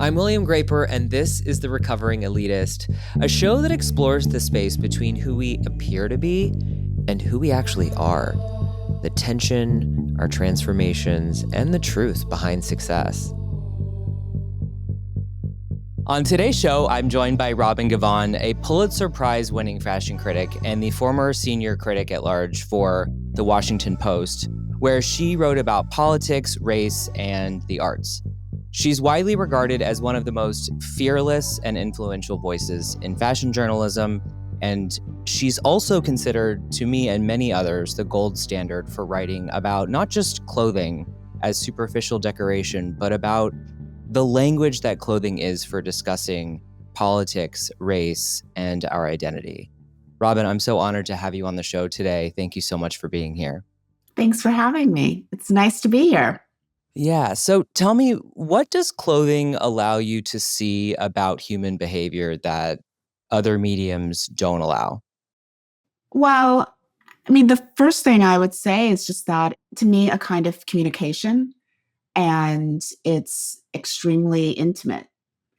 I'm William Graper, and this is The Recovering Elitist, a show that explores the space between who we appear to be and who we actually are, the tension, our transformations, and the truth behind success. On today's show, I'm joined by Robin Givhan, a Pulitzer Prize winning fashion critic and the former senior critic at large for The Washington Post, where she wrote about politics, race, and the arts. She's widely regarded as one of the most fearless and influential voices in fashion journalism, and she's also considered, to me and many others, the gold standard for writing about not just clothing as superficial decoration, but about the language that clothing is for discussing politics, race, and our identity. Robin, I'm so honored to have you on the show today. Thank you so much for being here. Thanks for having me. It's nice to be here. Yeah, so tell me, what does clothing allow you to see about human behavior that other mediums don't allow? Well, the first thing I would say is just that, to me, a kind of communication. And it's extremely intimate.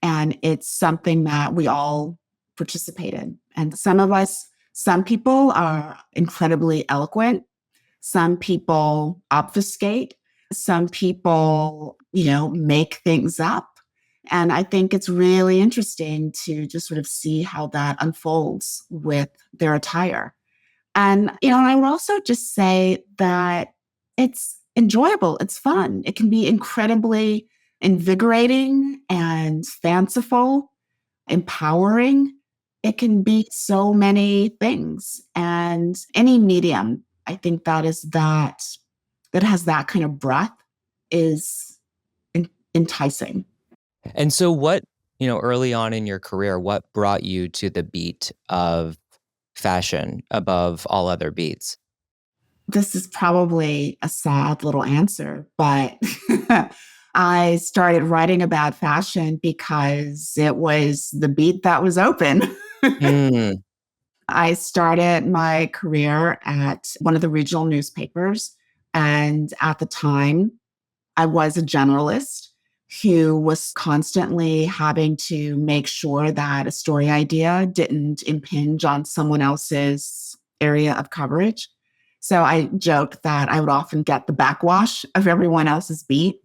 And it's something that we all participate in. And some people are incredibly eloquent. Some people obfuscate. Some people, make things up. And I think it's really interesting to just sort of see how that unfolds with their attire. And, I would also just say that it's enjoyable. It's fun. It can be incredibly invigorating and fanciful, empowering. It can be so many things. And any medium, I think that has that kind of breadth is enticing. And so what, early on in your career, what brought you to the beat of fashion above all other beats? This is probably a sad little answer, but I started writing about fashion because it was the beat that was open. I started my career at one of the regional newspapers. And at the time, I was a generalist who was constantly having to make sure that a story idea didn't impinge on someone else's area of coverage. So I joked that I would often get the backwash of everyone else's beat.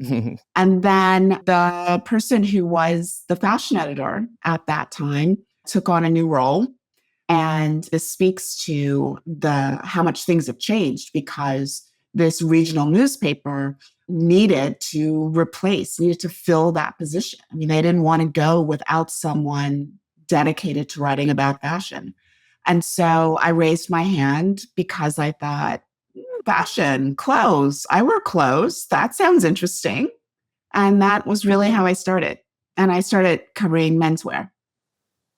And then the person who was the fashion editor at that time took on a new role. And this speaks to how much things have changed, because this regional newspaper needed to fill that position. They didn't want to go without someone dedicated to writing about fashion. And so I raised my hand because I thought, fashion, clothes, I wear clothes. That sounds interesting. And that was really how I started. And I started covering menswear.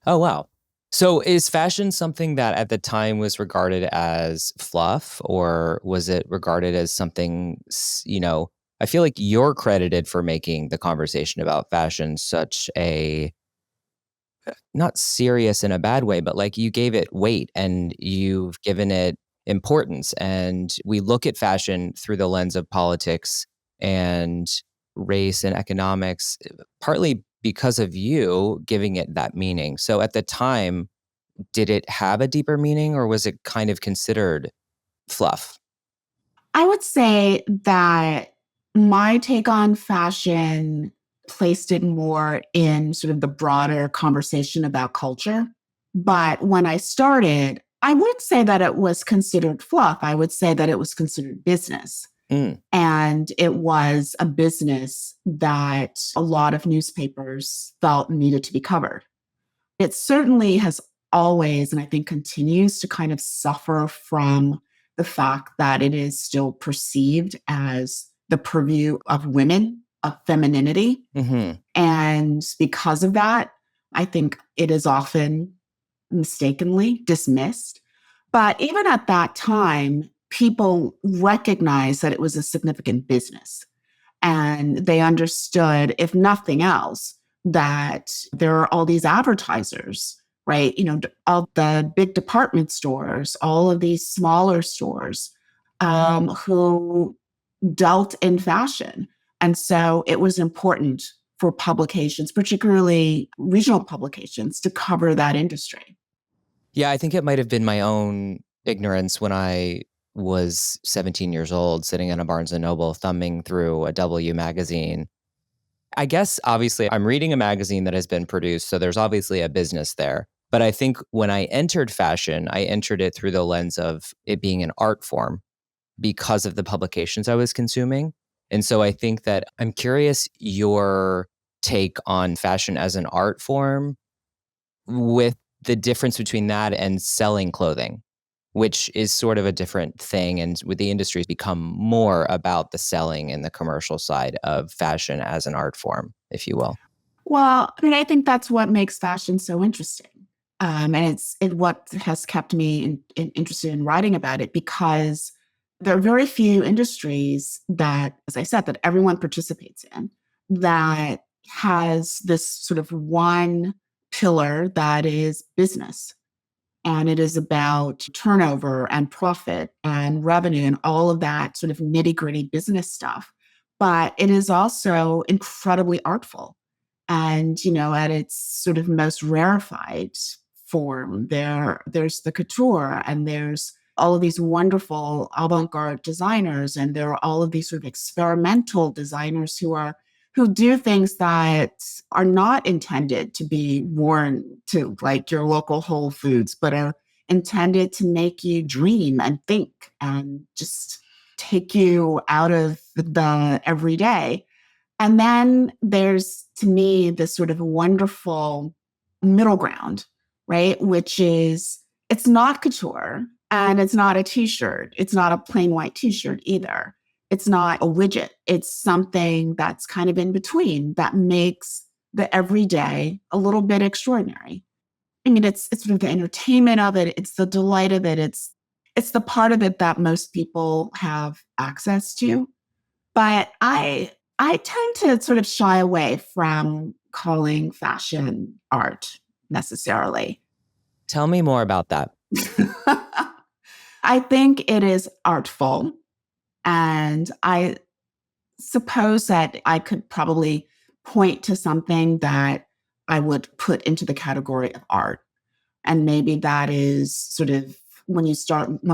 Oh, wow. So is fashion something that at the time was regarded as fluff, or was it regarded as something, I feel like you're credited for making the conversation about fashion such a, not serious in a bad way, but like you gave it weight and you've given it importance. And we look at fashion through the lens of politics and race and economics, partly because of you giving it that meaning. So at the time, did it have a deeper meaning, or was it kind of considered fluff? I would say that my take on fashion placed it more in sort of the broader conversation about culture. But when I started, I wouldn't say that it was considered fluff. I would say that it was considered business. And it was a business that a lot of newspapers felt needed to be covered. It certainly has always, and I think continues to kind of suffer from the fact that it is still perceived as the purview of women, of femininity. And because of that, I think it is often mistakenly dismissed. But even at that time, people recognized that it was a significant business. And they understood, if nothing else, that there are all these advertisers, right? All the big department stores, all of these smaller stores who dealt in fashion. And so it was important for publications, particularly regional publications, to cover that industry. Yeah, I think it might have been my own ignorance when I was 17 years old, sitting in a Barnes& and Noble, thumbing through a W magazine. I guess, obviously, I'm reading a magazine that has been produced, so there's obviously a business there. But I think when I entered fashion, I entered it through the lens of it being an art form because of the publications I was consuming. And so I think that I'm curious your take on fashion as an art form with the difference between that and selling clothing, which is sort of a different thing. And with the industry's become more about the selling and the commercial side of fashion as an art form, if you will. Well, I mean, I think that's what makes fashion so interesting. And it's what has kept me interested in writing about it, because there are very few industries that, as I said, that everyone participates in, that has this sort of one pillar that is business. And it is about turnover and profit and revenue and all of that sort of nitty gritty business stuff. But it is also incredibly artful. And, at its sort of most rarefied form, there's the couture, and there's all of these wonderful avant-garde designers, and there are all of these sort of experimental designers who do things that are not intended to be worn to like your local Whole Foods, but are intended to make you dream and think and just take you out of the everyday. And then there's, to me, this sort of wonderful middle ground, right? Which is, it's not couture and it's not a t-shirt. It's not a plain white t-shirt either. It's not a widget. It's something that's kind of in between that makes the everyday a little bit extraordinary. I mean, it's sort of the entertainment of it. It's the delight of it. It's the part of it that most people have access to. But I tend to sort of shy away from calling fashion art necessarily. Tell me more about that. I think it is artful. And I suppose that I could probably point to something that I would put into the category of art. And maybe that is sort of when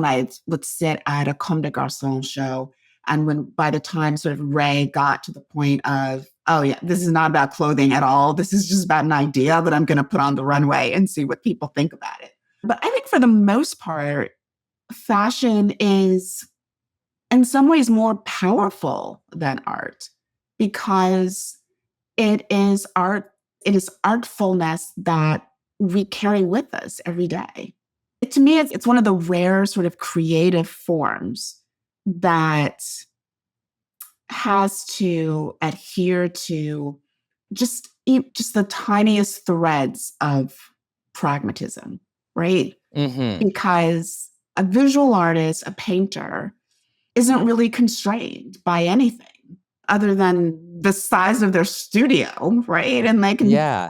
I would sit at a Comme des Garçons show, and when by the time sort of Ray got to the point of, oh yeah, this is not about clothing at all. This is just about an idea that I'm going to put on the runway and see what people think about it. But I think for the most part, fashion is in some ways more powerful than art, because it is art, it is artfulness that we carry with us every day. To me, it's one of the rare sort of creative forms that has to adhere to just the tiniest threads of pragmatism, right? Mm-hmm. Because a visual artist, a painter, isn't really constrained by anything other than the size of their studio, right? And Yeah.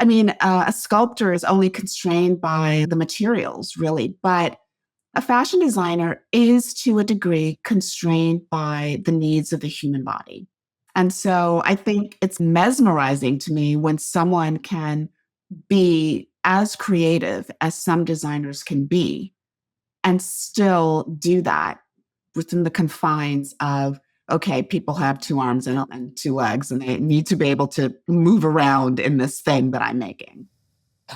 a sculptor is only constrained by the materials, really. But a fashion designer is, to a degree, constrained by the needs of the human body. And so I think it's mesmerizing to me when someone can be as creative as some designers can be and still do that within the confines of, okay, people have two arms and two legs, and they need to be able to move around in this thing that I'm making.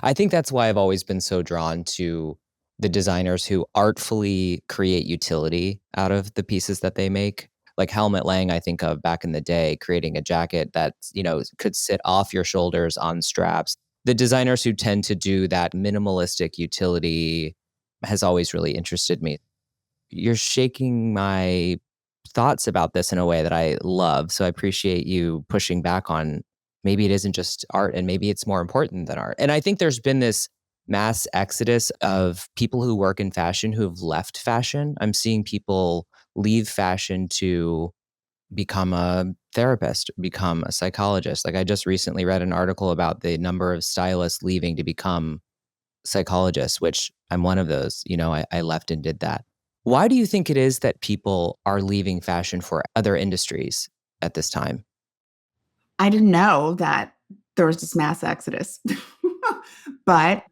I think that's why I've always been so drawn to the designers who artfully create utility out of the pieces that they make. Like Helmut Lang, I think of back in the day, creating a jacket that, could sit off your shoulders on straps. The designers who tend to do that minimalistic utility has always really interested me. You're shaking my thoughts about this in a way that I love. So I appreciate you pushing back on maybe it isn't just art and maybe it's more important than art. And I think there's been this mass exodus of people who work in fashion who have left fashion. I'm seeing people leave fashion to become a therapist, become a psychologist. Like I just recently read an article about the number of stylists leaving to become psychologists, which I'm one of those. I left and did that. Why do you think it is that people are leaving fashion for other industries at this time? I didn't know that there was this mass exodus. But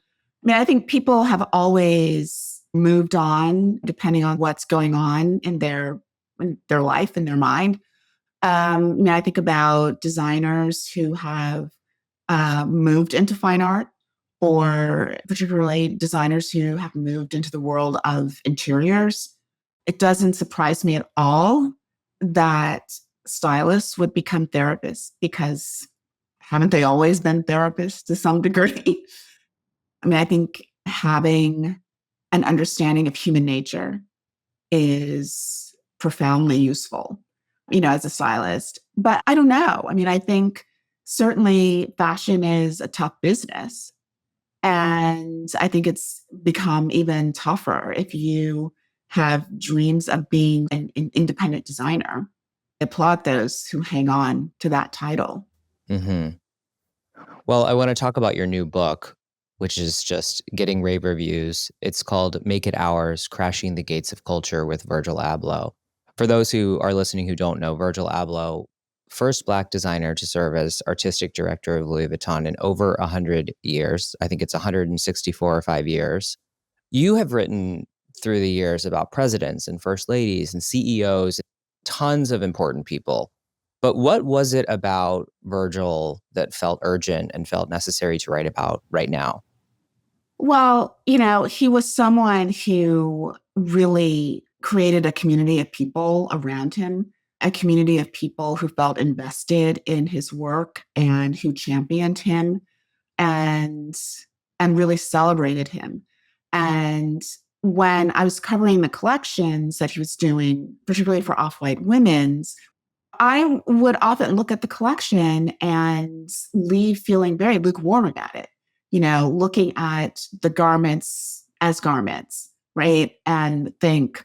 I think people have always moved on depending on what's going on in their life, in their mind. I think about designers who have moved into fine art, or particularly designers who have moved into the world of interiors. It doesn't surprise me at all that stylists would become therapists, because haven't they always been therapists to some degree? I think having an understanding of human nature is profoundly useful, as a stylist. But I don't know. I think certainly fashion is a tough business. And I think it's become even tougher if you have dreams of being an independent designer. I applaud those who hang on to that title. Mm-hmm. Well, I want to talk about your new book, which is just getting rave reviews. It's called Make It Ours, Crashing the Gates of Culture with Virgil Abloh. For those who are listening who don't know, Virgil Abloh, first Black designer to serve as artistic director of Louis Vuitton in over 100 years. I think it's 164 or 5 years. You have written through the years about presidents and first ladies and CEOs, tons of important people. But what was it about Virgil that felt urgent and felt necessary to write about right now? Well, he was someone who really created a community of people around him, a community of people who felt invested in his work and who championed him and really celebrated him. And when I was covering the collections that he was doing, particularly for Off-White Women's, I would often look at the collection and leave feeling very lukewarm about it, looking at the garments as garments, right? And think,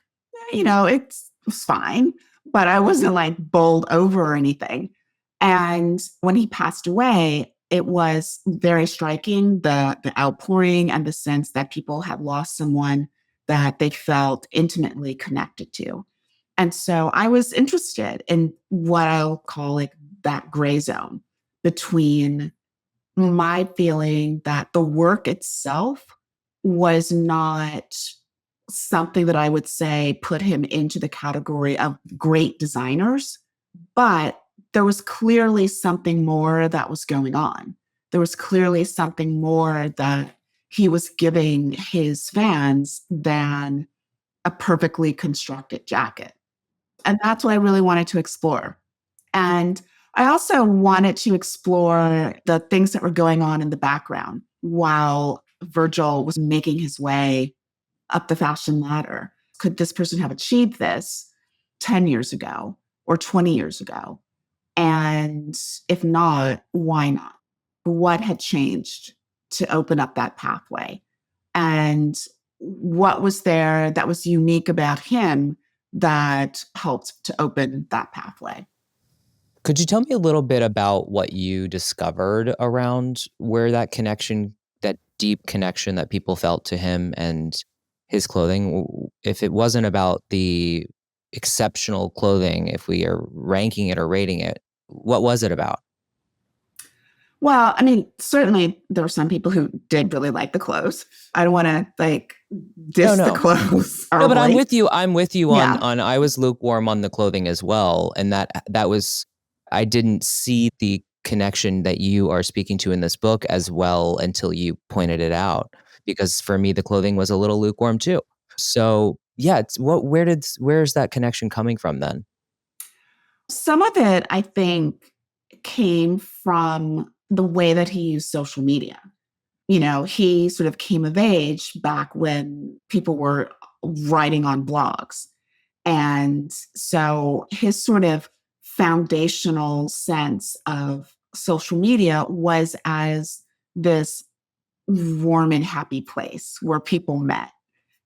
it's fine, but I wasn't like bowled over or anything. And when he passed away, it was very striking, the outpouring and the sense that people had lost someone that they felt intimately connected to. And so I was interested in what I'll call like that gray zone between my feeling that the work itself was not something that I would say put him into the category of great designers, but there was clearly something more that was going on. There was clearly something more that he was giving his fans than a perfectly constructed jacket. And that's what I really wanted to explore. And I also wanted to explore the things that were going on in the background while Virgil was making his way up the fashion ladder. Could this person have achieved this 10 years ago or 20 years ago? And if not, why not? What had changed to open up that pathway? And what was there that was unique about him that helped to open that pathway? Could you tell me a little bit about what you discovered around where that connection, that deep connection that people felt to him and his clothing? If it wasn't about the exceptional clothing, if we are ranking it or rating it, what was it about? Well, certainly there were some people who did really like the clothes. I don't want to diss the No. clothes. No, but I'm with you. I'm with you Yeah. on I was lukewarm on the clothing as well. And that was, I didn't see the connection that you are speaking to in this book as well until you pointed it out. Because for me, the clothing was a little lukewarm too. So yeah, where's that connection coming from then? Some of it, I think, came from the way that he used social media. He sort of came of age back when people were writing on blogs. And so his sort of foundational sense of social media was as this warm and happy place where people met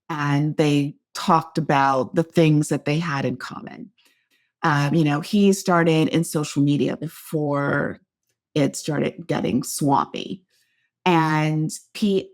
and they talked about the things that they had in common. He started in social media before it started getting swampy. And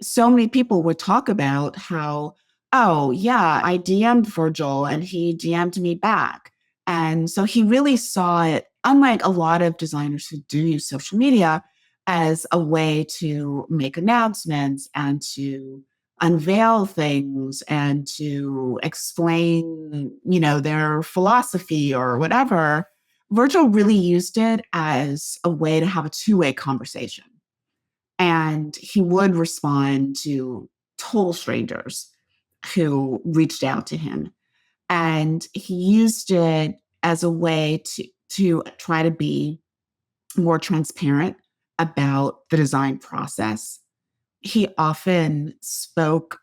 so many people would talk about how, oh, yeah, I DM'd Virgil and he DM'd me back. And so he really saw it, unlike a lot of designers who do use social media, as a way to make announcements and to unveil things and to explain, their philosophy or whatever. Virgil really used it as a way to have a two-way conversation. And he would respond to total strangers who reached out to him. And he used it as a way to try to be more transparent about the design process. He often spoke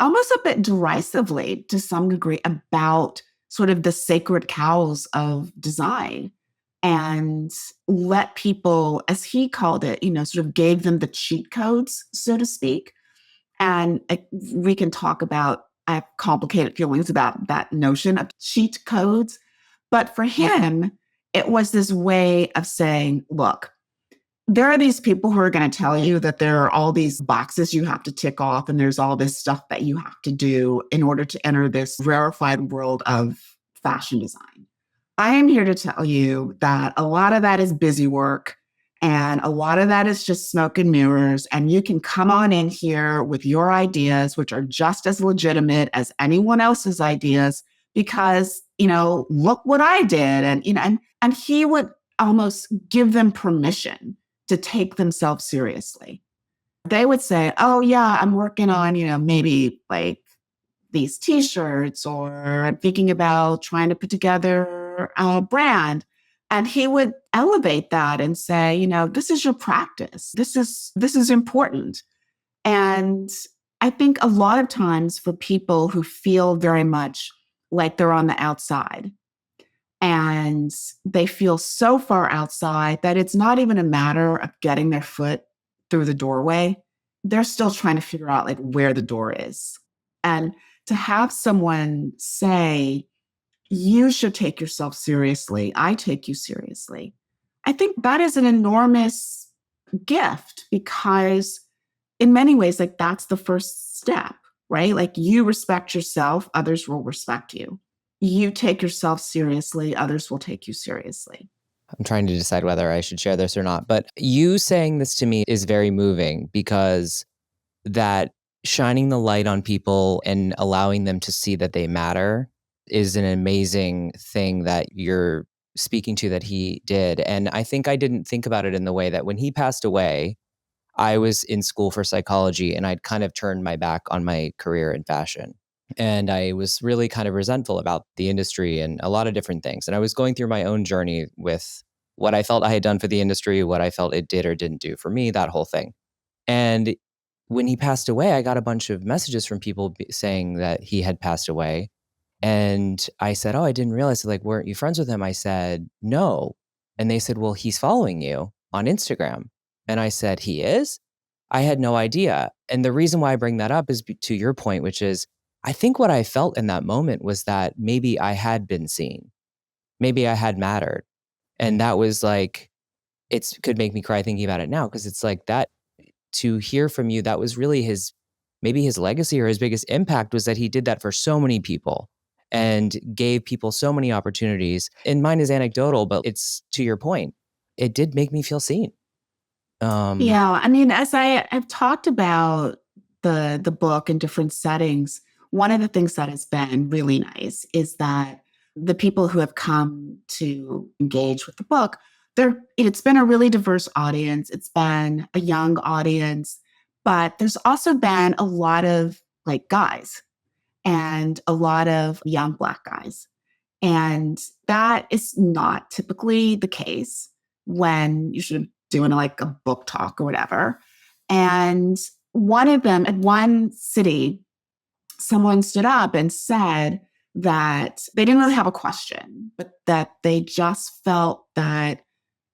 almost a bit derisively to some degree about sort of the sacred cows of design and let people, as he called it, sort of gave them the cheat codes, so to speak. And we can talk about, I have complicated feelings about that notion of cheat codes. But for him, it was this way of saying, look, there are these people who are going to tell you that there are all these boxes you have to tick off, and there's all this stuff that you have to do in order to enter this rarefied world of fashion design. I am here to tell you that a lot of that is busy work and a lot of that is just smoke and mirrors. And you can come on in here with your ideas, which are just as legitimate as anyone else's ideas, because, look what I did. And he would almost give them permission to take themselves seriously. They would say, oh, yeah, I'm working on, maybe like these t-shirts, or I'm thinking about trying to put together a brand. And he would elevate that and say, this is your practice. This is important. And I think a lot of times for people who feel very much like they're on the outside and they feel so far outside that it's not even a matter of getting their foot through the doorway. They're still trying to figure out like where the door is. And to have someone say, you should take yourself seriously, I take you seriously, I think that is an enormous gift, because in many ways, like that's the first step, right? Like you respect yourself, others will respect you. You take yourself seriously, others will take you seriously. I'm trying to decide whether I should share this or not, but you saying this to me is very moving, because that shining the light on people and allowing them to see that they matter is an amazing thing that you're speaking to that he did. And I think I didn't think about it in the way that when he passed away, I was in school for psychology and I'd kind of turned my back on my career in fashion. And I was really kind of resentful about the industry and a lot of different things. And I was going through my own journey with what I felt I had done for the industry, what I felt it did or didn't do for me, that whole thing. And when he passed away, I got a bunch of messages from people saying that he had passed away. And I said, oh, I didn't realize. Like, weren't you friends with him? I said, no. And they said, well, he's following you on Instagram. And I said, he is? I had no idea. And the reason why I bring that up is to your point, which is I think what I felt in that moment was that maybe I had been seen. Maybe I had mattered. And that was like, it could make me cry thinking about it now, because it's like that, to hear from you, that was really maybe his legacy or his biggest impact, was that he did that for so many people and gave people so many opportunities. And mine is anecdotal, but it's to your point. It did make me feel seen. Yeah, I mean, as I've talked about the book in different settings, one of the things that has been really nice is that the people who have come to engage with the book, it's been a really diverse audience. It's been a young audience, but there's also been a lot of like guys and a lot of young Black guys. And that is not typically the case when you should doing like a book talk or whatever. And one of them, at one city, someone stood up and said that they didn't really have a question, but that they just felt that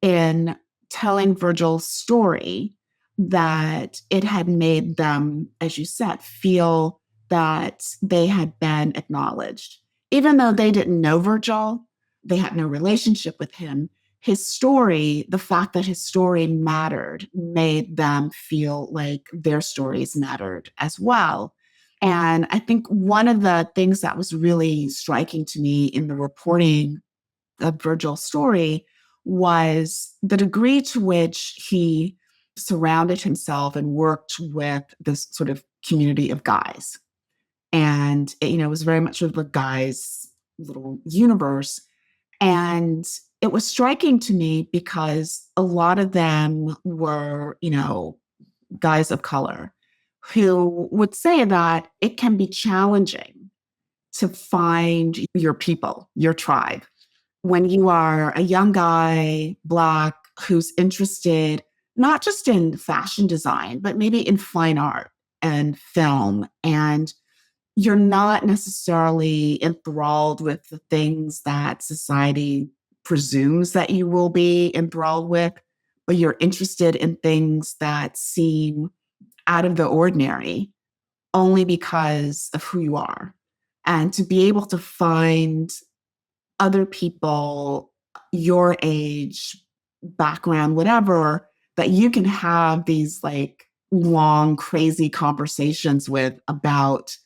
in telling Virgil's story, that it had made them, as you said, feel that they had been acknowledged. Even though they didn't know Virgil, they had no relationship with him, his story, the fact that his story mattered, made them feel like their stories mattered as well. And I think one of the things that was really striking to me in the reporting of Virgil's story was the degree to which he surrounded himself and worked with this sort of community of guys. And it was very much of a guy's little universe. And it was striking to me because a lot of them were, guys of color who would say that it can be challenging to find your people, your tribe. When you are a young guy, Black, who's interested not just in fashion design, but maybe in fine art and film, and you're not necessarily enthralled with the things that society presumes that you will be enthralled with, but you're interested in things that seem out of the ordinary only because of who you are. And to be able to find other people your age, background, whatever, that you can have these like long, crazy conversations with about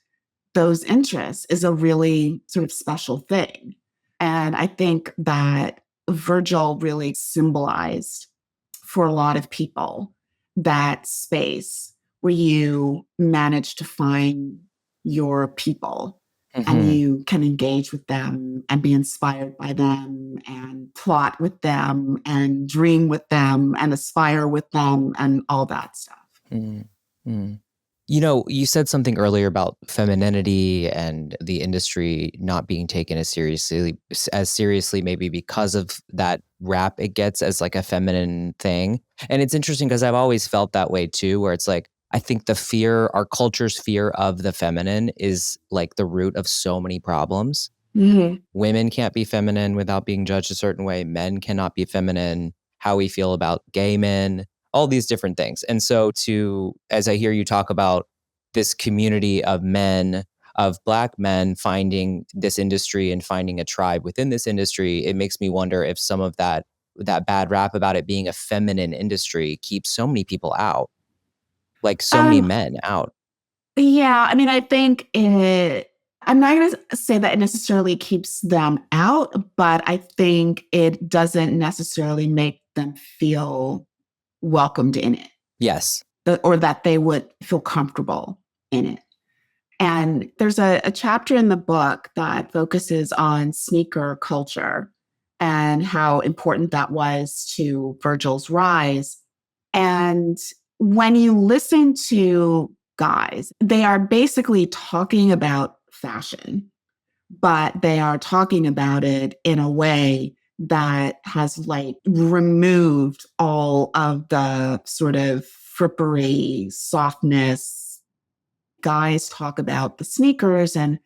those interests is a really sort of special thing. And I think that Virgil really symbolized for a lot of people that space where you manage to find your people and you can engage with them and be inspired by them and plot with them and dream with them and aspire with them and all that stuff. Mm-hmm. You said something earlier about femininity and the industry not being taken as seriously, maybe because of that rap it gets as like a feminine thing. And it's interesting because I've always felt that way too, where it's like, I think our culture's fear of the feminine is like the root of so many problems. Mm-hmm. Women can't be feminine without being judged a certain way. Men cannot be feminine. How we feel about gay men, all these different things. And so as I hear you talk about this community of men, of Black men finding this industry and finding a tribe within this industry, it makes me wonder if some of that bad rap about it being a feminine industry keeps so many people out, like so many men out. Yeah, I mean, I think I'm not going to say that it necessarily keeps them out, but I think it doesn't necessarily make them feel welcomed in it. Yes. Or that they would feel comfortable in it. And there's a chapter in the book that focuses on sneaker culture and how important that was to Virgil's rise. And when you listen to guys, they are basically talking about fashion, but they are talking about it in a way that has like removed all of the sort of frippery, softness. Guys talk about the sneakers and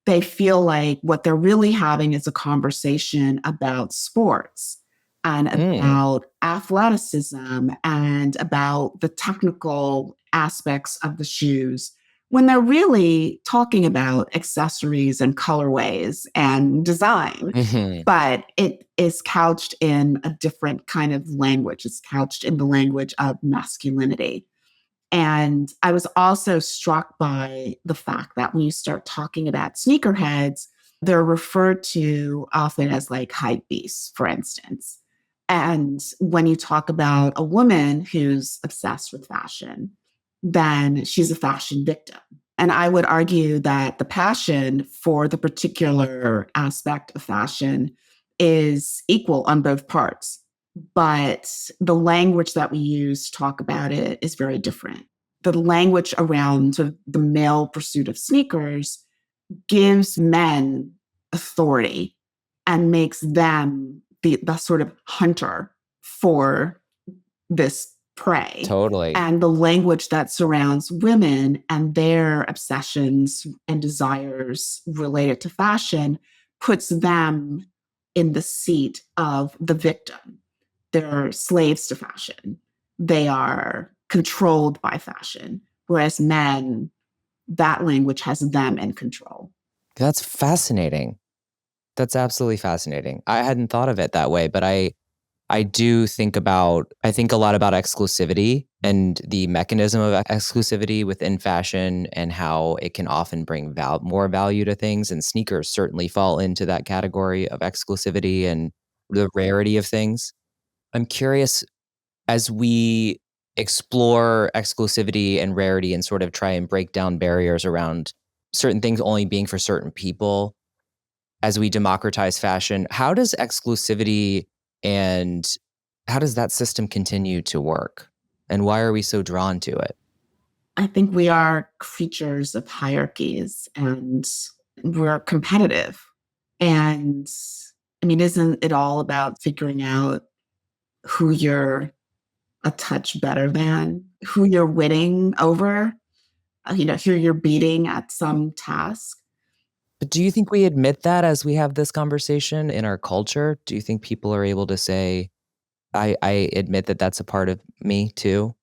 they feel like what they're really having is a conversation about sports and about athleticism and about the technical aspects of the shoes when they're really talking about accessories and colorways and design. Mm-hmm. But it is couched in a different kind of language. It's couched in the language of masculinity. And I was also struck by the fact that when you start talking about sneakerheads, they're referred to often as like hype beasts, for instance. And when you talk about a woman who's obsessed with fashion, then she's a fashion victim. And I would argue that the passion for the particular aspect of fashion is equal on both parts. But the language that we use to talk about it is very different. The language around sort of the male pursuit of sneakers gives men authority and makes them the sort of hunter for this prey. Totally. And the language that surrounds women and their obsessions and desires related to fashion puts them in the seat of the victim. They're slaves to fashion. They are controlled by fashion. Whereas men, that language has them in control. That's fascinating. That's absolutely fascinating. I hadn't thought of it that way, but I do think a lot about exclusivity and the mechanism of exclusivity within fashion and how it can often bring more value to things. And sneakers certainly fall into that category of exclusivity and the rarity of things. I'm curious, as we explore exclusivity and rarity and sort of try and break down barriers around certain things only being for certain people, as we democratize fashion, how does exclusivity and how does that system continue to work? And why are we so drawn to it? I think we are creatures of hierarchies and we're competitive. And I mean, isn't it all about figuring out who you're a touch better than, who you're winning over, who you're beating at some task? But do you think we admit that as we have this conversation in our culture? Do you think people are able to say, I admit that that's a part of me too?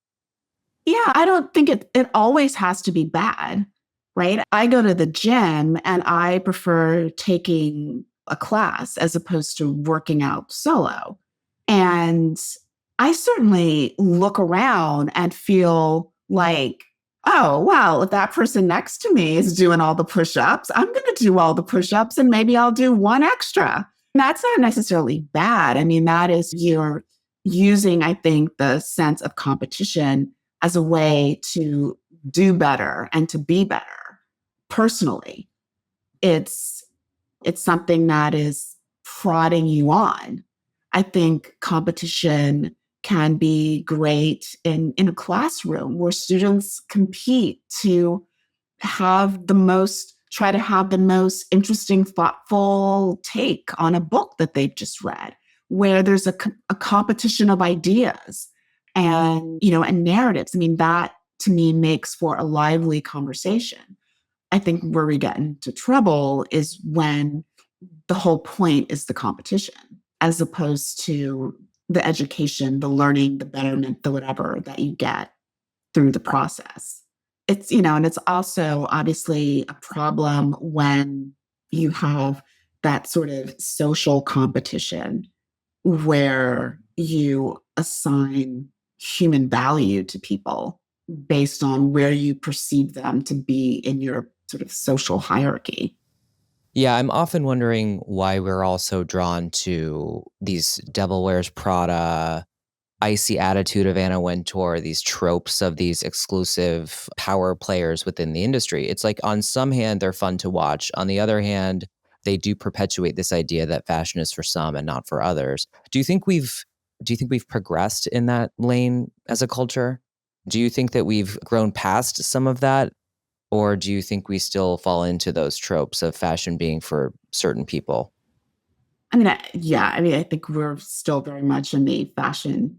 Yeah, I don't think it always has to be bad, right? I go to the gym and I prefer taking a class as opposed to working out solo. And I certainly look around and feel like, oh, well, if that person next to me is doing all the push ups, I'm going to do all the push ups and maybe I'll do one extra. That's not necessarily bad. I mean, that is you're using, I think, the sense of competition as a way to do better and to be better personally. It's it's something that is prodding you on. I think competition can be great in a classroom where students compete to try to have the most interesting, thoughtful take on a book that they've just read, where there's a competition of ideas and narratives. I mean, that to me makes for a lively conversation. I think where we get into trouble is when the whole point is the competition, as opposed to the education, the learning, the betterment, the whatever that you get through the process. And it's also obviously a problem when you have that sort of social competition where you assign human value to people based on where you perceive them to be in your sort of social hierarchy. Yeah, I'm often wondering why we're all so drawn to these Devil Wears Prada, icy attitude of Anna Wintour, these tropes of these exclusive power players within the industry. It's like on some hand, they're fun to watch. On the other hand, they do perpetuate this idea that fashion is for some and not for others. Do you think we've progressed in that lane as a culture? Do you think that we've grown past some of that? Or do you think we still fall into those tropes of fashion being for certain people? I think we're still very much in the fashion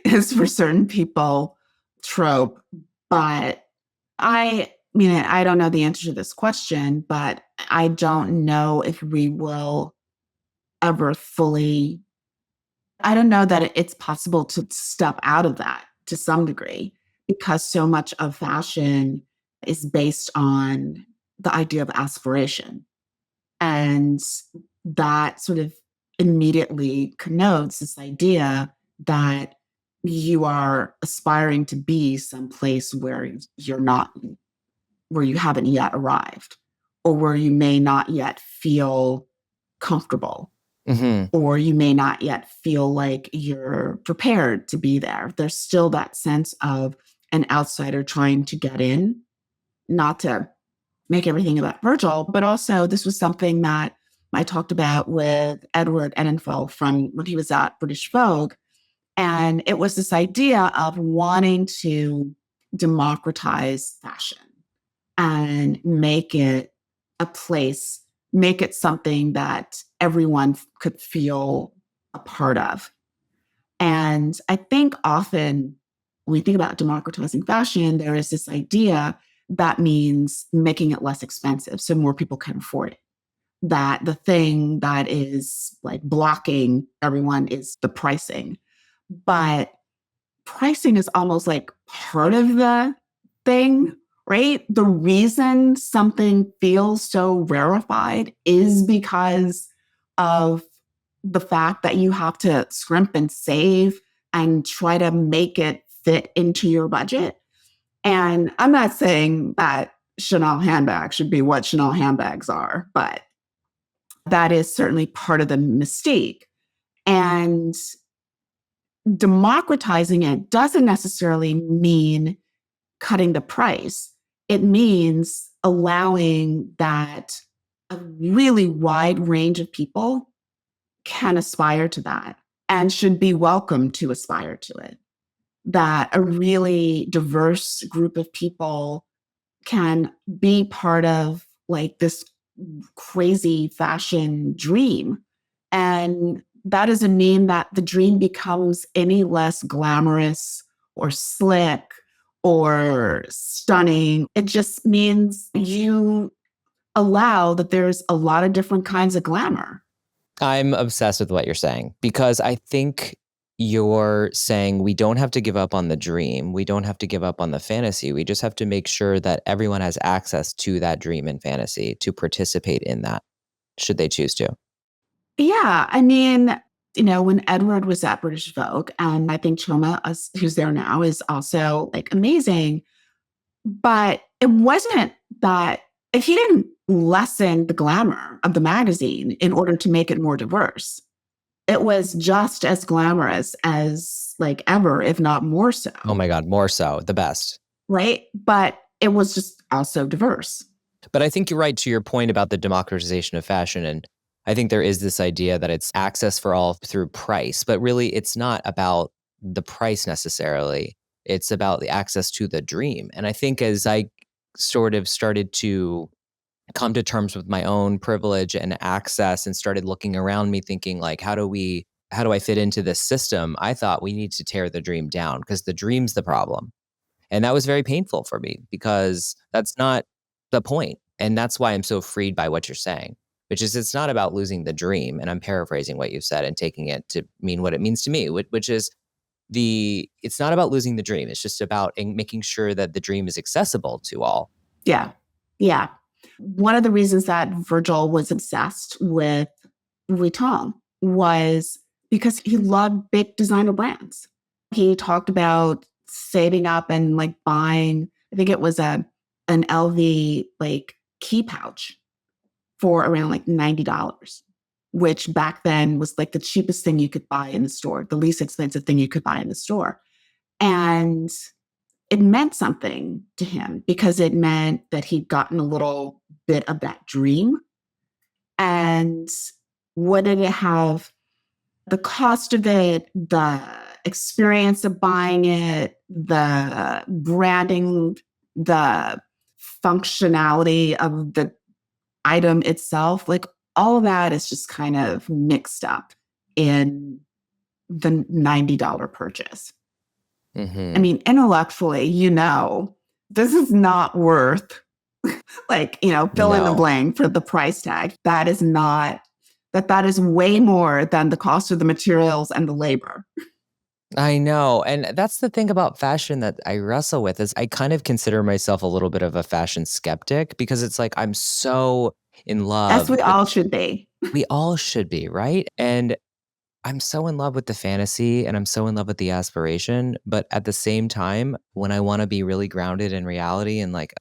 is for certain people trope. But I don't know the answer to this question, but I don't know if we will ever fully, I don't know that it's possible to step out of that to some degree because so much of fashion is based on the idea of aspiration. And that sort of immediately connotes this idea that you are aspiring to be someplace where you're not, where you haven't yet arrived, or where you may not yet feel comfortable, Hmm. or you may not yet feel like you're prepared to be there. There's still that sense of an outsider trying to get in, not to make everything about Virgil, but also this was something that I talked about with Edward Enninful from when he was at British Vogue. And it was this idea of wanting to democratize fashion and make it a place, make it something that everyone could feel a part of. And I think often when we think about democratizing fashion, there is this idea that means making it less expensive so more people can afford it. That the thing that is like blocking everyone is the pricing. But pricing is almost like part of the thing, right? The reason something feels so rarefied is because of the fact that you have to scrimp and save and try to make it fit into your budget. And I'm not saying that Chanel handbags should be what Chanel handbags are, but that is certainly part of the mystique. And democratizing it doesn't necessarily mean cutting the price. It means allowing that a really wide range of people can aspire to that and should be welcome to aspire to it. That a really diverse group of people can be part of like this crazy fashion dream. And that doesn't mean that the dream becomes any less glamorous or slick or stunning. It just means you allow that there's a lot of different kinds of glamour. I'm obsessed with what you're saying because I think you're saying we don't have to give up on the dream. We don't have to give up on the fantasy. We just have to make sure that everyone has access to that dream and fantasy to participate in that, should they choose to. Yeah. I mean, when Edward was at British Vogue, and I think Choma, who's there now, is also like amazing. But it wasn't that if he didn't lessen the glamour of the magazine in order to make it more diverse, it was just as glamorous as like ever, if not more so. Oh my God, more so, the best. Right. But it was just also diverse. But I think you're right to your point about the democratization of fashion. And I think there is this idea that it's access for all through price, but really it's not about the price necessarily. It's about the access to the dream. And I think as I sort of started to come to terms with my own privilege and access and started looking around me thinking like, how do I fit into this system? I thought we need to tear the dream down because the dream's the problem. And that was very painful for me because that's not the point. And that's why I'm so freed by what you're saying, which is it's not about losing the dream. And I'm paraphrasing what you said and taking it to mean what it means to me, which is it's not about losing the dream. It's just about making sure that the dream is accessible to all. Yeah. Yeah. One of the reasons that Virgil was obsessed with Vuitton was because he loved big designer brands. He talked about saving up and like buying, I think it was an LV like key pouch for around like $90, which back then was like the cheapest thing you could buy in the store, the least expensive thing you could buy in the store. And it meant something to him because it meant that he'd gotten a little bit of that dream. And what did it have? The cost of it, the experience of buying it, the branding, the functionality of the item itself, like all of that is just kind of mixed up in the $90 purchase. Mm-hmm. I mean, intellectually, this is not worth fill in the blank for the price tag. That is not, that is way more than the cost of the materials and the labor. I know. And that's the thing about fashion that I wrestle with is I kind of consider myself a little bit of a fashion skeptic because it's like I'm so in love. As we all should be. We all should be, right? And I'm so in love with the fantasy and I'm so in love with the aspiration. But at the same time, when I want to be really grounded in reality and like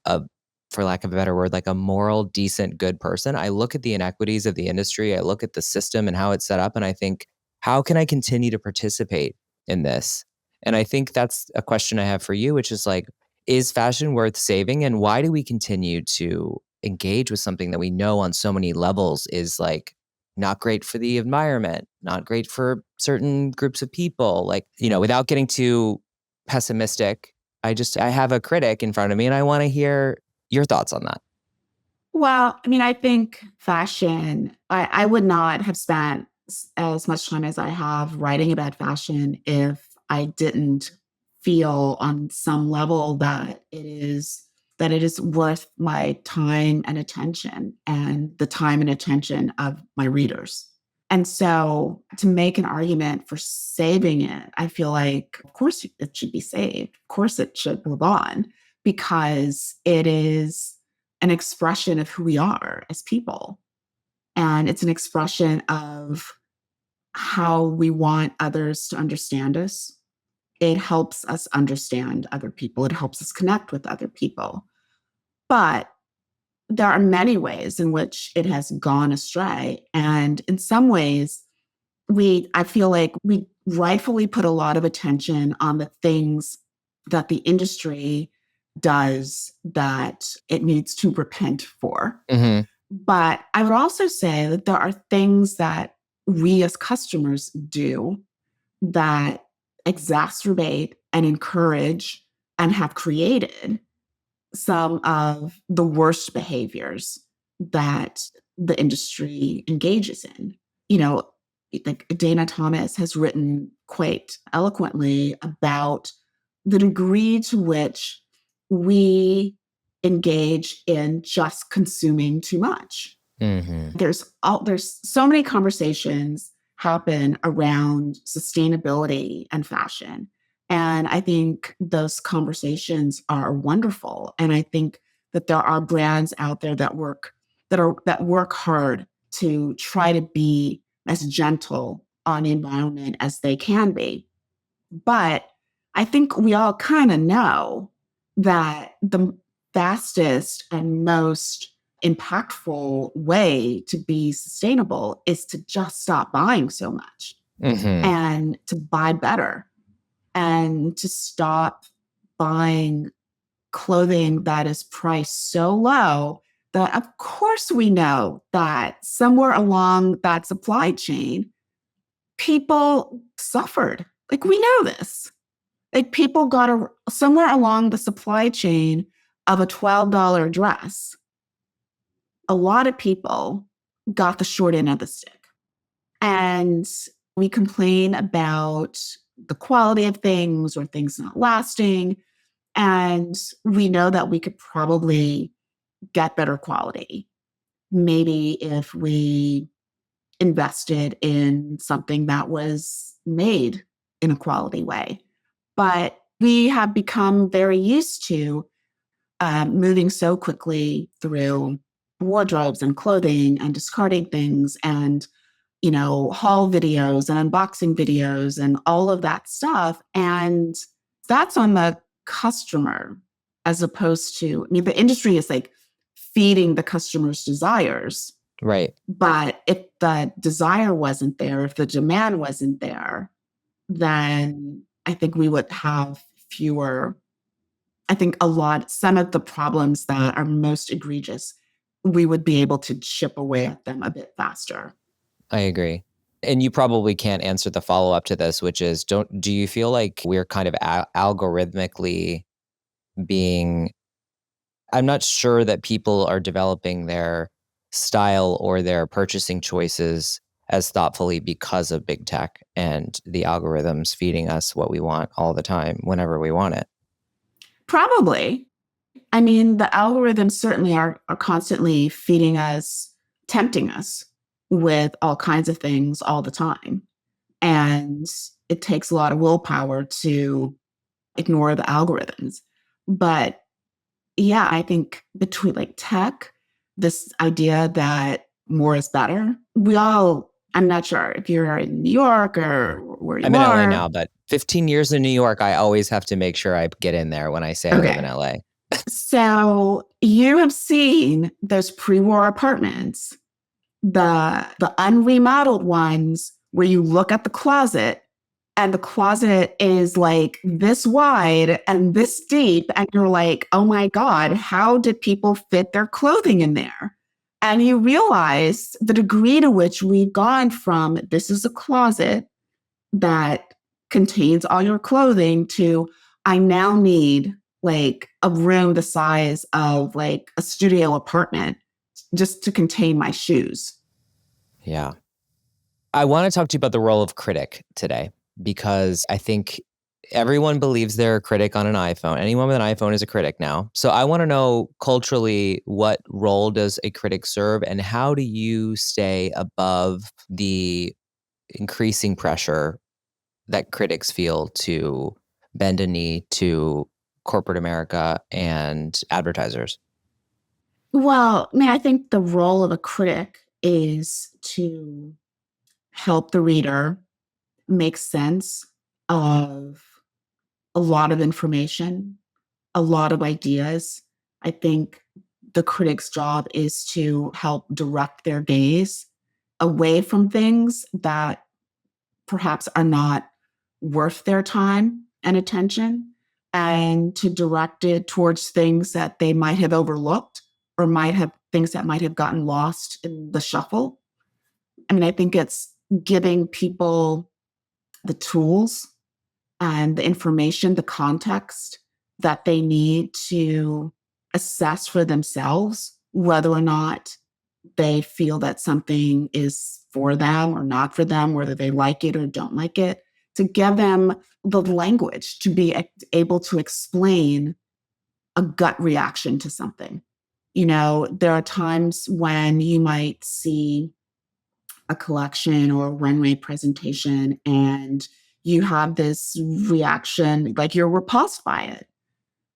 for lack of a better word, like a moral, decent, good person, I look at the inequities of the industry. I look at the system and how it's set up. And I think, how can I continue to participate in this? And I think that's a question I have for you, which is like, is fashion worth saving? And why do we continue to engage with something that we know on so many levels is like not great for the environment, not great for certain groups of people? Like, without getting too pessimistic, I have a critic in front of me and I want to hear your thoughts on that. Well, I mean, I think fashion, I would not have spent as much time as I have writing about fashion if I didn't feel on some level that it is worth my time and attention and the time and attention of my readers. And so to make an argument for saving it, I feel like, of course, it should be saved. Of course, it should live on because it is an expression of who we are as people. And it's an expression of how we want others to understand us. It helps us understand other people. It helps us connect with other people. But there are many ways in which it has gone astray. And in some ways, I feel like we rightfully put a lot of attention on the things that the industry does that it needs to repent for. Mm-hmm. But I would also say that there are things that we as customers do that exacerbate and encourage and have created some of the worst behaviors that the industry engages in. You know, like Dana Thomas has written quite eloquently about the degree to which we engage in just consuming too much. Mm-hmm. There's so many conversations happen around sustainability and fashion. And I think those conversations are wonderful. And I think that there are brands out there that work hard to try to be as gentle on the environment as they can be. But I think we all kind of know that the fastest and most impactful way to be sustainable is to just stop buying so much Mm-hmm. and to buy better and to stop buying clothing that is priced so low that, of course, we know that somewhere along that supply chain, people suffered. Like, we know this. Like, people somewhere along the supply chain of a $12 dress, a lot of people got the short end of the stick. And we complain about the quality of things or things not lasting. And we know that we could probably get better quality. Maybe if we invested in something that was made in a quality way. But we have become very used to moving so quickly through wardrobes and clothing and discarding things and, haul videos and unboxing videos and all of that stuff. And that's on the customer as opposed to, I mean, the industry is like feeding the customer's desires. Right. But if the desire wasn't there, if the demand wasn't there, then I think we would have fewer. I think some of the problems that are most egregious, we would be able to chip away at them a bit faster. I agree. And you probably can't answer the follow-up to this, which is, do you feel like we're kind of algorithmically being, I'm not sure that people are developing their style or their purchasing choices as thoughtfully because of big tech and the algorithms feeding us what we want all the time, whenever we want it. Probably. I mean, the algorithms certainly are constantly feeding us, tempting us with all kinds of things all the time. And it takes a lot of willpower to ignore the algorithms. But yeah, I think between like tech, this idea that more is better, I'm not sure if you're in New York or where you I'm in are. LA now, but 15 years in New York, I always have to make sure I get in there when I say I live in LA. So you have seen those pre-war apartments, the unremodeled ones where you look at the closet and the closet is like this wide and this deep. And you're like, oh my God, how did people fit their clothing in there? And you realize the degree to which we've gone from this is a closet that contains all your clothing to I now need like a room the size of like a studio apartment just to contain my shoes. Yeah. I want to talk to you about the role of critic today, because I think everyone believes they're a critic on an iPhone. Anyone with an iPhone is a critic now. So I want to know culturally, what role does a critic serve, and how do you stay above the increasing pressure that critics feel to bend a knee to corporate America and advertisers? Well, I mean, I think the role of a critic is to help the reader make sense of a lot of information, a lot of ideas. I think the critic's job is to help direct their gaze away from things that perhaps are not worth their time and attention, and to direct it towards things that they might have overlooked or might have things that might have gotten lost in the shuffle. I mean, I think it's giving people the tools and the information, the context that they need to assess for themselves whether or not they feel that something is for them or not for them, whether they like it or don't like it, to give them the language to be able to explain a gut reaction to something. You know, there are times when you might see a collection or a runway presentation and you have this reaction, like you're repulsed by it.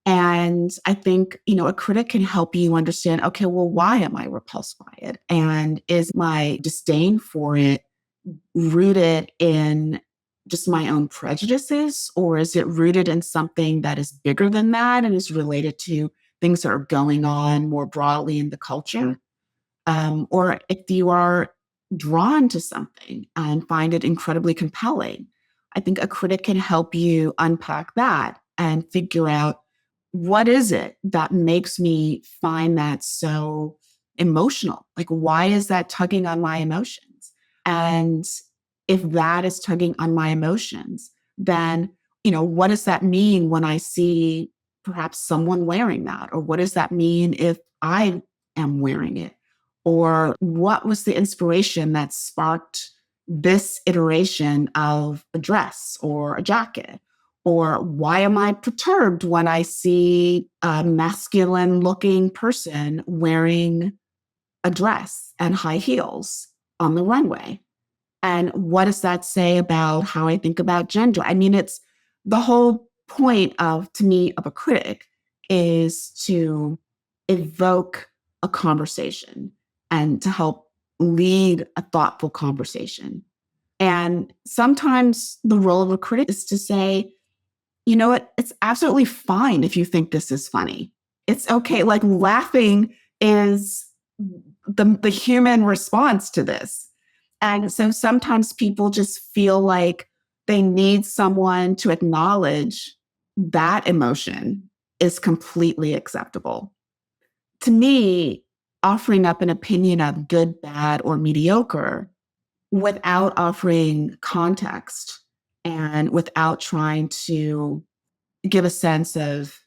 And I think, a critic can help you understand, okay, well, why am I repulsed by it? And is my disdain for it rooted in just my own prejudices, or is it rooted in something that is bigger than that and is related to things that are going on more broadly in the culture? Or if you are drawn to something and find it incredibly compelling, I think a critic can help you unpack that and figure out what is it that makes me find that so emotional? Like, why is that tugging on my emotions? And if that is tugging on my emotions, then, what does that mean when I see perhaps someone wearing that? Or what does that mean if I am wearing it? Or what was the inspiration that sparked this iteration of a dress or a jacket? Or why am I perturbed when I see a masculine looking person wearing a dress and high heels on the runway? And what does that say about how I think about gender? I mean, it's the whole point to me, of a critic is to evoke a conversation and to help lead a thoughtful conversation. And sometimes the role of a critic is to say, you know what, it's absolutely fine if you think this is funny. It's okay. Like, laughing is the human response to this. And so sometimes people just feel like they need someone to acknowledge that emotion is completely acceptable. To me, offering up an opinion of good, bad, or mediocre without offering context and without trying to give a sense of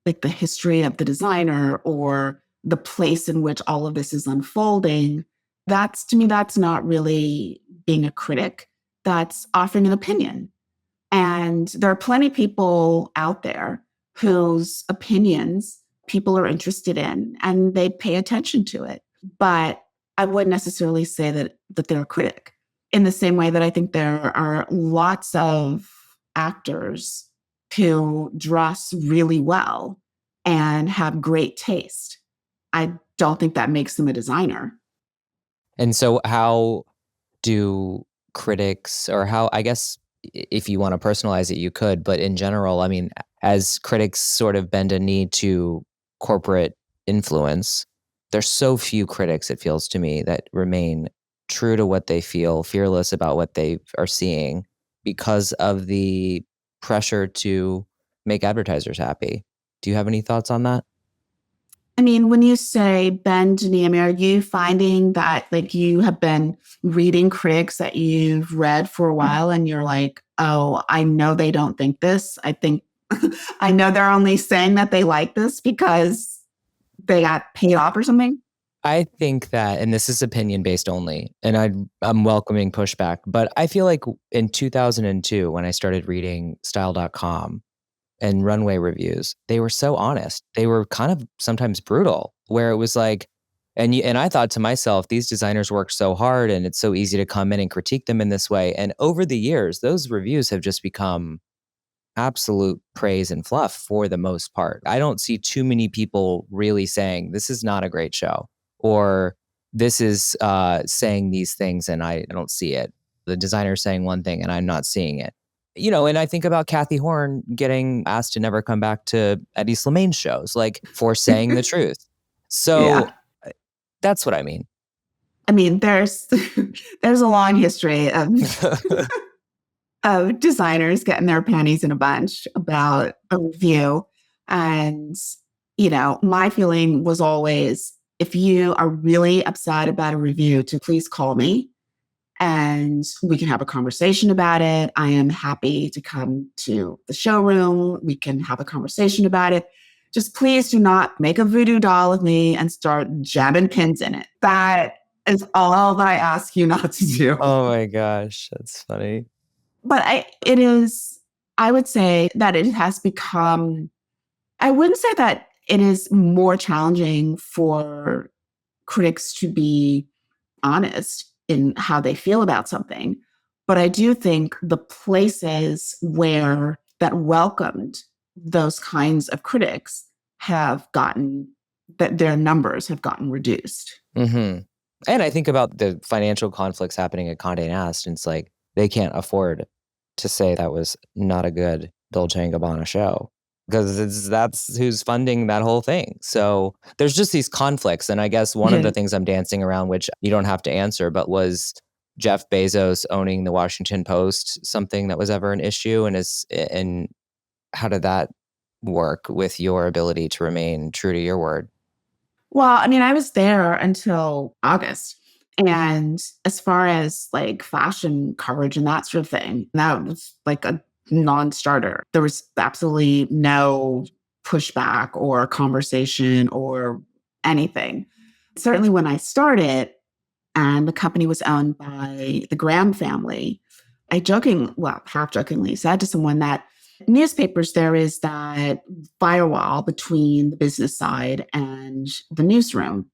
like the history of the designer or the place in which all of this is unfolding, that's, to me, that's not really being a critic. That's offering an opinion. And there are plenty of people out there whose opinions people are interested in and they pay attention to it. But I wouldn't necessarily say that they're a critic. In the same way that I think there are lots of actors who dress really well and have great taste. I don't think that makes them a designer. And so how do critics, or how, I guess, if you want to personalize it, you could, but in general, I mean, as critics sort of bend a knee to corporate influence, there's so few critics, it feels to me, that remain true to what they feel, fearless about what they are seeing because of the pressure to make advertisers happy. Do you have any thoughts on that? I mean, when you say bend knee, I mean, are you finding that like you have been reading critics that you've read for a while and you're like, oh, I know they don't think this. I think I know they're only saying that they like this because they got paid off or something? I think that, and this is opinion based only, and I'm welcoming pushback, but I feel like in 2002, when I started reading style.com and runway reviews, they were so honest. They were kind of sometimes brutal, where it was like, and I thought to myself, these designers work so hard and it's so easy to come in and critique them in this way. And over the years, those reviews have just become absolute praise and fluff for the most part. I don't see too many people really saying, this is not a great show, or this is saying these things and I don't see it. The designer's saying one thing and I'm not seeing it. And I think about Kathy Horn getting asked to never come back to Eddie Slimaine's shows, like, for saying the truth. Yeah. So that's what I mean. I mean, there's there's a long history of of designers getting their panties in a bunch about a review. And, my feeling was always, if you are really upset about a review, to please call me and we can have a conversation about it. I am happy to come to the showroom. We can have a conversation about it. Just please do not make a voodoo doll of me and start jabbing pins in it. That is all that I ask you not to do. Oh my gosh, that's funny. But I would say that it has become, I wouldn't say that it is more challenging for critics to be honest in how they feel about something. But I do think the places where that welcomed those kinds of critics that their numbers have gotten reduced. Mm-hmm. And I think about the financial conflicts happening at Condé Nast, and it's like they can't afford to say that was not a good Dolce & Gabbana show because that's who's funding that whole thing. So there's just these conflicts. And I guess one of the things I'm dancing around, which you don't have to answer, but was Jeff Bezos owning the Washington Post something that was ever an issue? And how did that work with your ability to remain true to your word? Well, I mean, I was there until August. And as far as like fashion coverage and that sort of thing, that was like a non-starter. There was absolutely no pushback or conversation or anything. Certainly when I started and the company was owned by the Graham family, half jokingly said to someone that newspapers, there is that firewall between the business side and the newsroom,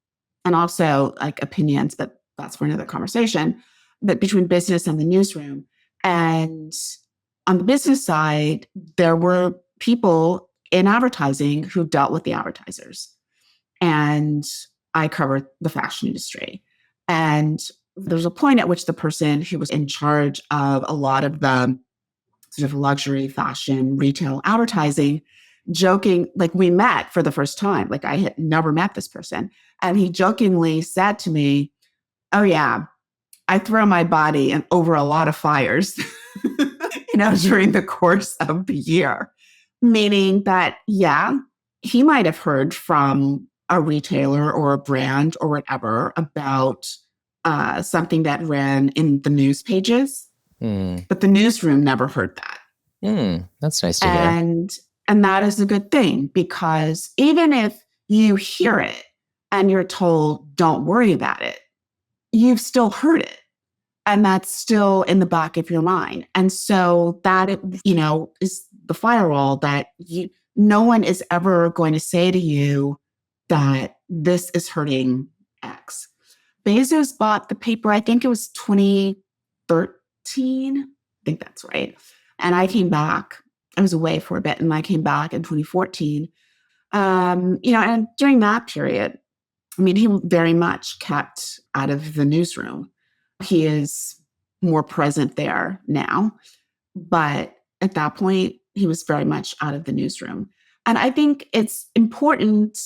and also like opinions, but that's for another conversation, but between business and the newsroom. And on the business side, there were people in advertising who dealt with the advertisers. And I covered the fashion industry. And there's a point at which the person who was in charge of a lot of the sort of luxury fashion retail advertising, joking, like we met for the first time. Like I had never met this person. And he jokingly said to me, "Oh yeah, I throw my body over a lot of fires, during the course of the year." Meaning that, yeah, he might have heard from a retailer or a brand or whatever about something that ran in the news pages, but the newsroom never heard that. That's nice to hear. And that is a good thing, because even if you hear it and you're told, don't worry about it, you've still heard it. And that's still in the back of your mind. And so that, is the firewall that no one is ever going to say to you that this is hurting X. Bezos bought the paper, I think it was 2013. I think that's right. And I came back. I was away for a bit, and I came back in 2014. And during that period, I mean, he very much kept out of the newsroom. He is more present there now. But at that point, he was very much out of the newsroom. And I think it's important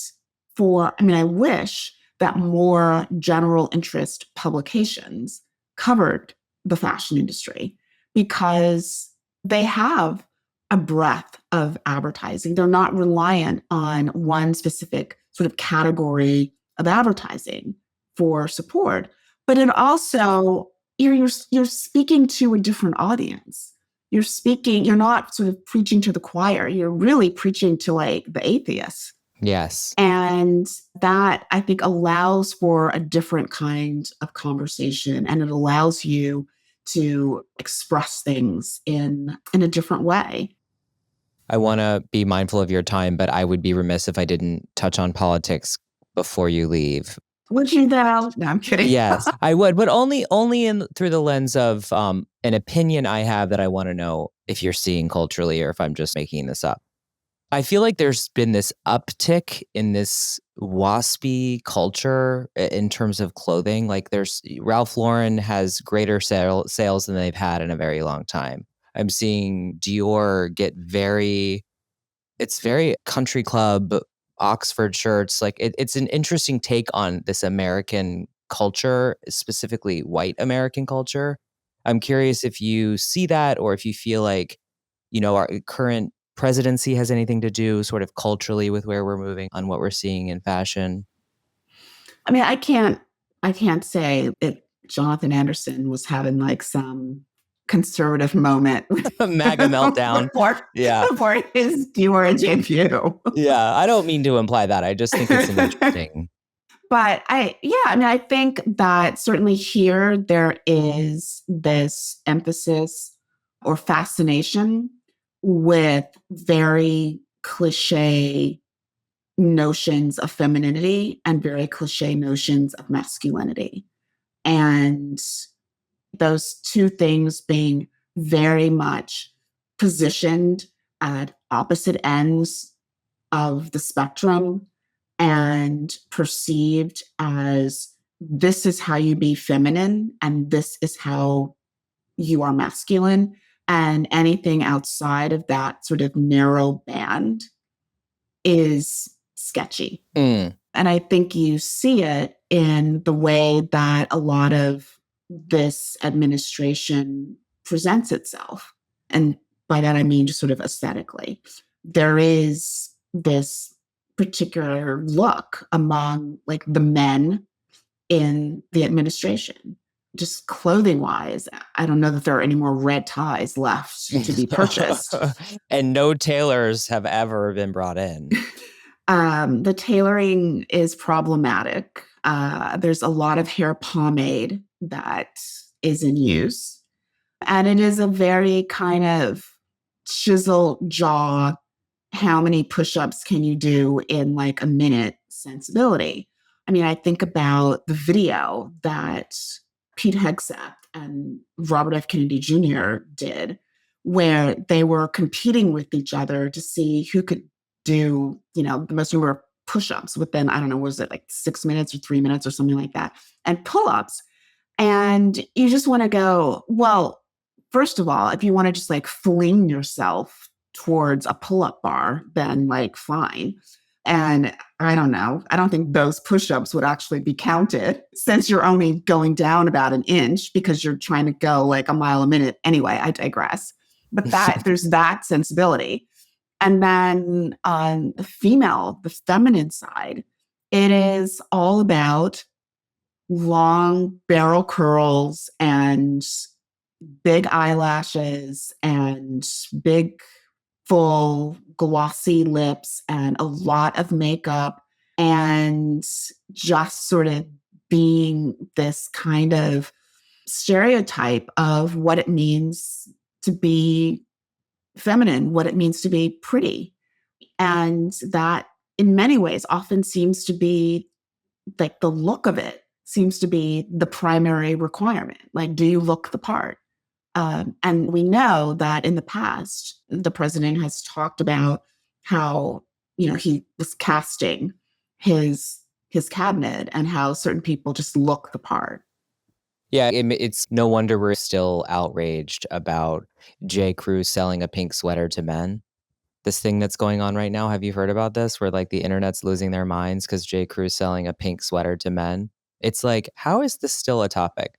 I wish that more general interest publications covered the fashion industry, because they have a breadth of advertising. They're not reliant on one specific sort of category of advertising for support. But it also, you're speaking to a different audience. You're not sort of preaching to the choir. You're really preaching to like the atheists. Yes. And that, I think, allows for a different kind of conversation, and it allows you to express things in a different way. I want to be mindful of your time, but I would be remiss if I didn't touch on politics before you leave. Would you though? No, I'm kidding. Yes, I would, but only through the lens of an opinion I have that I want to know if you're seeing culturally or if I'm just making this up. I feel like there's been this uptick in this waspy culture in terms of clothing. Like Ralph Lauren has greater sales than they've had in a very long time. I'm seeing Dior get it's very country club, Oxford shirts. Like it's an interesting take on this American culture, specifically white American culture. I'm curious if you see that or if you feel like, our current presidency has anything to do sort of culturally with where we're moving on what we're seeing in fashion. I mean, I can't say if Jonathan Anderson was having like some conservative moment MAGA meltdown. before, Yeah. before his Dior debut. Yeah. I don't mean to imply that. I just think it's an interesting. But I think that certainly here there is this emphasis or fascination with very cliche notions of femininity and very cliche notions of masculinity. And those two things being very much positioned at opposite ends of the spectrum and perceived as this is how you be feminine and this is how you are masculine. And anything outside of that sort of narrow band is sketchy. Mm. And I think you see it in the way that a lot of this administration presents itself. And by that, I mean just sort of aesthetically. There is this particular look among like the men in the administration. Just clothing wise, I don't know that there are any more red ties left to be purchased. And no tailors have ever been brought in. The tailoring is problematic. There's a lot of hair pomade that is in use. And it is a very kind of chisel jaw, how many push-ups can you do in like a minute sensibility. I mean, I think about the video that Pete Hegseth and Robert F. Kennedy Jr. did, where they were competing with each other to see who could do, the most number of push-ups within, I don't know, was it like 6 minutes or 3 minutes or something like that, and pull-ups. And you just want to go, well, first of all, if you want to just like fling yourself towards a pull-up bar, then like fine. And I don't know. I don't think those push-ups would actually be counted since you're only going down about an inch because you're trying to go like a mile a minute. Anyway, I digress. But there's that sensibility. And then on the feminine side, it is all about long barrel curls and big eyelashes and big, full, glossy lips and a lot of makeup and just sort of being this kind of stereotype of what it means to be feminine, what it means to be pretty. And that in many ways often seems to be like the look of it seems to be the primary requirement. Like, do you look the part? And we know that in the past, the president has talked about how, he was casting his cabinet and how certain people just look the part. Yeah, it's no wonder we're still outraged about J. Crew selling a pink sweater to men. This thing that's going on right now, have you heard about this? Where like the internet's losing their minds because J. Crew's selling a pink sweater to men. It's like, how is this still a topic?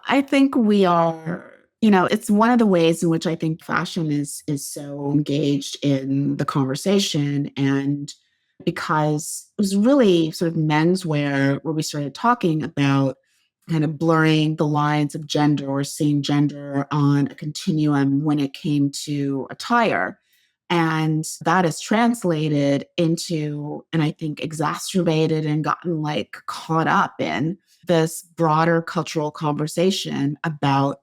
I think we are, it's one of the ways in which I think fashion is so engaged in the conversation. And because it was really sort of menswear where we started talking about kind of blurring the lines of gender or seeing gender on a continuum when it came to attire. And that is translated into, and I think exacerbated and gotten like caught up in this broader cultural conversation about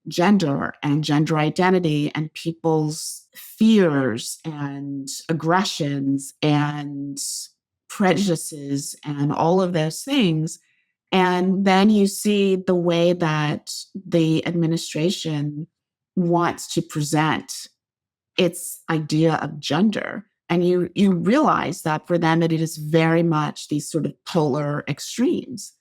gender and gender identity and people's fears and aggressions and prejudices and all of those things. And then you see the way that the administration wants to present its idea of gender. And you realize that for them, that it is very much these sort of polar extremes.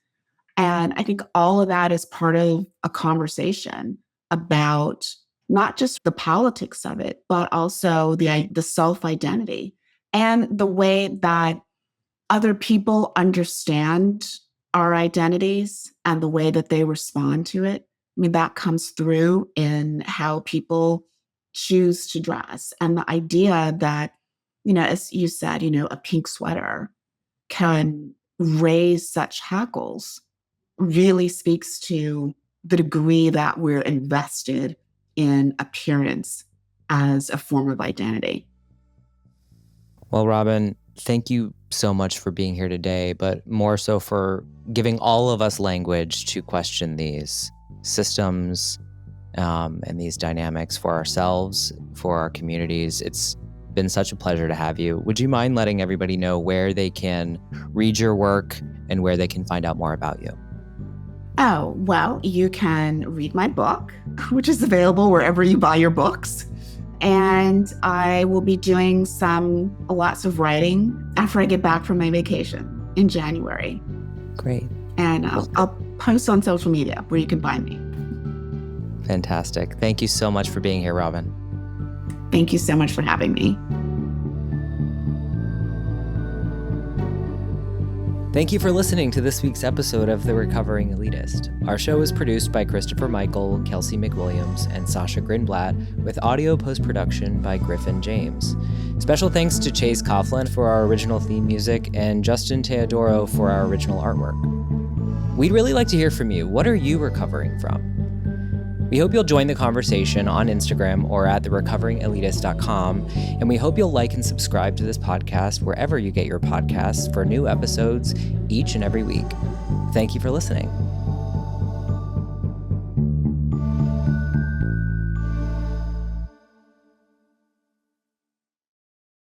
And I think all of that is part of a conversation about not just the politics of it, but also the self-identity and the way that other people understand our identities and the way that they respond to it. I mean, that comes through in how people choose to dress. And the idea that, as you said, a pink sweater can raise such hackles really speaks to the degree that we're invested in appearance as a form of identity. Well, Robin, thank you so much for being here today, but more so for giving all of us language to question these systems and these dynamics for ourselves, for our communities. It's been such a pleasure to have you. Would you mind letting everybody know where they can read your work and where they can find out more about you? Oh, well, you can read my book, which is available wherever you buy your books. And I will be doing lots of writing after I get back from my vacation in January. Great. And I'll post on social media where you can find me. Fantastic. Thank you so much for being here, Robin. Thank you so much for having me. Thank you for listening to this week's episode of The Recovering Elitist. Our show is produced by Christopher Michael, Kelsey McWilliams, and Sasha Grinblatt, with audio post-production by Griffin James. Special thanks to Chase Coughlin for our original theme music and Justin Teodoro for our original artwork. We'd really like to hear from you. What are you recovering from? We hope you'll join the conversation on Instagram or at therecoveringelitist.com, and we hope you'll like and subscribe to this podcast wherever you get your podcasts for new episodes each and every week. Thank you for listening.